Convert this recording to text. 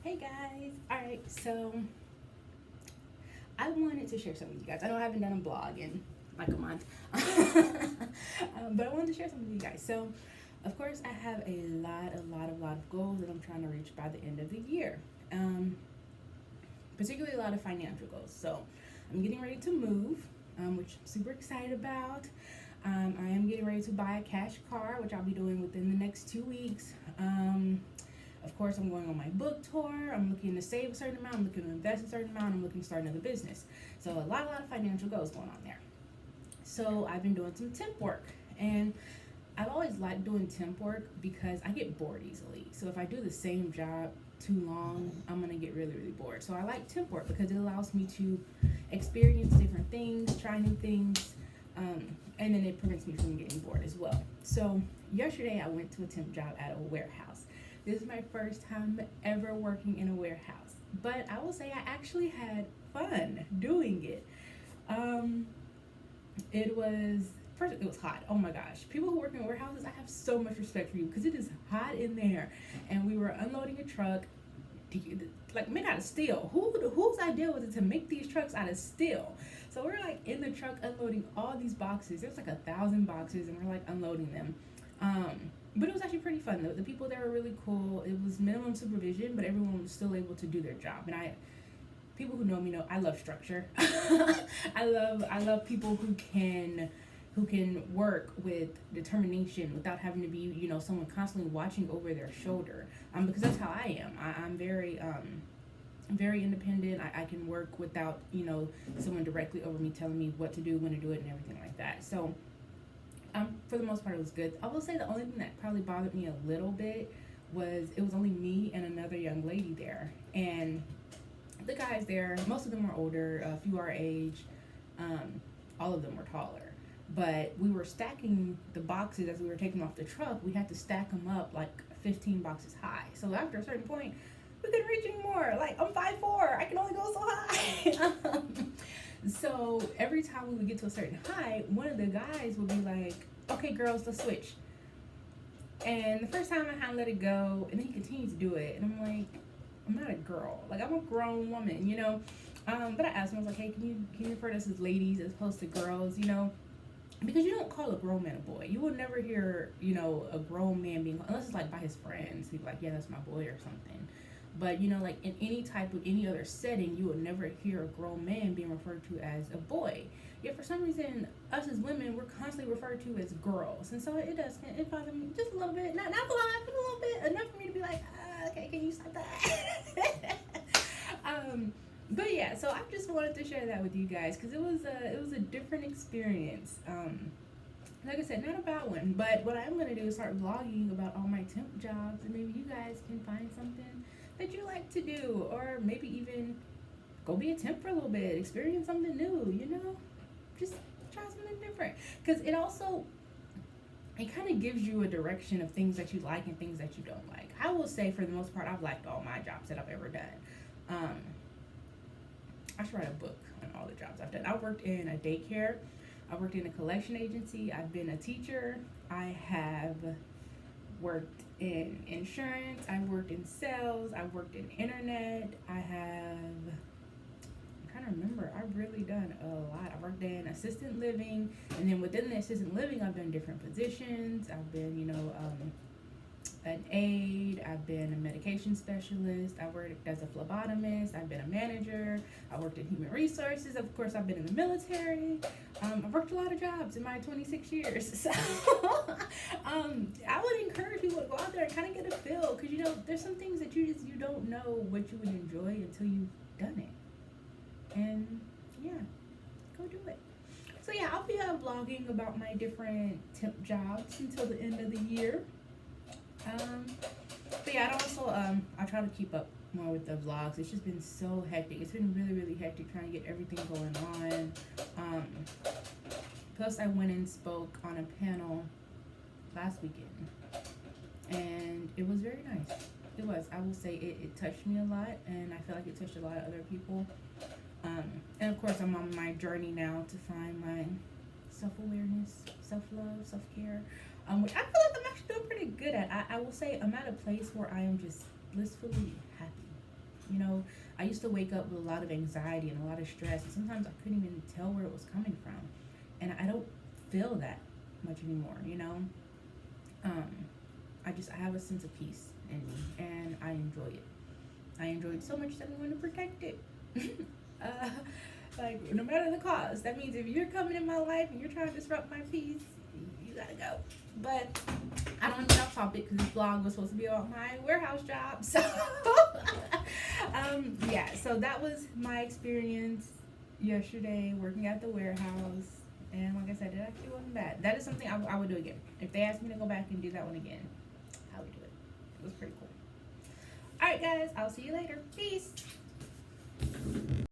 Hey guys! Alright, so I wanted to share something with you guys. I know I haven't done a blog in like a month, but I wanted to share something with you guys. So, of course, I have a lot of goals that I'm trying to reach by the end of the year. Um, Particularly a lot of financial goals. So, I'm getting ready to move, which I'm super excited about. I am getting ready to buy a cash car, which I'll be doing within the next 2 weeks. Of course, I'm going on my book tour. I'm looking to save a certain amount. I'm looking to invest a certain amount. I'm looking to start another business. So a lot of financial goals going on there. So I've been doing some temp work, and I've always liked doing temp work because I get bored easily. So if I do the same job too long, I'm gonna get really bored. So I like temp work because it allows me to experience different things, try new things, and then it prevents me from getting bored as well. So yesterday I went to a temp job at a warehouse. This is my first time ever working in a warehouse, but I will say I actually had fun doing it. Um, it was First, it was hot. Oh my gosh, people who work in warehouses, I have so much respect for you because it is hot in there, and we were unloading a truck like made out of steel. Whose idea was it to make these trucks out of steel? So we're like in the truck unloading all these boxes. There's like 1,000 boxes, and we're like unloading them. But it was actually pretty fun. The people there were really cool. It was minimum supervision, but everyone was still able to do their job. And people who know me know I love structure. I love people who can work with determination without having to be, someone constantly watching over their shoulder. Because that's how I am. I'm very independent. I can work without, someone directly over me telling me what to do, when to do it, and everything like that. So, for the most part, it was good. I will say the only thing that probably bothered me a little bit was it was only me and another young lady there. And the guys there, most of them were older, a few our age, all of them were taller. But we were stacking the boxes as we were taking them off the truck. We had to stack them up like 15 boxes high. So after a certain point, we couldn't reach anymore. Like, I'm 5'4", I can only go so high. So every time we would get to a certain height, one of the guys would be like, okay, girls, let's switch. And the first time I had to let it go, and then he continued to do it. And I'm like, I'm not a girl. Like, I'm a grown woman. But I asked him, I was like, hey, can you refer to us as ladies as opposed to girls, Because you don't call a grown man a boy. You will never hear, a grown man being, unless it's like by his friends. He'd be like, yeah, that's my boy or something. But, like in any other setting, you will never hear a grown man being referred to as a boy. Yet for some reason, us as women, we're constantly referred to as girls. And so it bothers me just a little bit. Not a lot, but a little bit. Enough for me to be like, okay, can you stop that? But yeah, so I just wanted to share that with you guys because it was a different experience. Like I said, not a bad one, but what I'm gonna do is start vlogging about all my temp jobs, and maybe you guys can find something that you like to do, or maybe even go be a temp for a little bit, experience something new. Just try something different because it kind of gives you a direction of things that you like and things that you don't like. I will say for the most part, I've liked all my jobs that I've ever done. I should write a book on all the jobs I've done. I've worked in a daycare. I've worked in a collection agency. I've been a teacher. I have worked in insurance. I've worked in sales. I've worked in internet. I'm trying to remember. I've really done a lot. I've worked in assisted living. And then within the assisted living, I've done different positions. I've been, an aide. I've been a medication specialist. I worked as a phlebotomist. I've been a manager. I worked in human resources. Of course, I've been in the military. I've worked a lot of jobs in my 26 years. So I would encourage people to go out there and kind of get a feel because, there's some things that you don't know what you would enjoy until you've done it. And yeah, go do it. So yeah, I'll be vlogging about my different temp jobs until the end of the year. But yeah, I try to keep up more with the vlogs. It's just been so hectic. It's been really hectic trying to get everything going on. Plus I went and spoke on a panel last weekend, and it was very nice. It was. I will say it touched me a lot, and I feel like it touched a lot of other people. And of course I'm on my journey now to find my self-awareness, self-love, self-care, which I feel like I'm actually doing pretty good at. I will say I'm at a place where I am just blissfully happy. You know, I used to wake up with a lot of anxiety and a lot of stress, and sometimes I couldn't even tell where it was coming from. And I don't feel that much anymore, you know? I have a sense of peace in me, and I enjoy it. I enjoy it so much that I want to protect it. Like, no matter the cost. That means if you're coming in my life and you're trying to disrupt my peace, you gotta go. But I don't want to get off topic because this vlog was supposed to be about my warehouse job. So, yeah, so that was my experience yesterday working at the warehouse. And like I said, it actually wasn't bad. That is something I would do again. If they asked me to go back and do that one again, I would do it. It was pretty cool. Alright, guys, I'll see you later. Peace.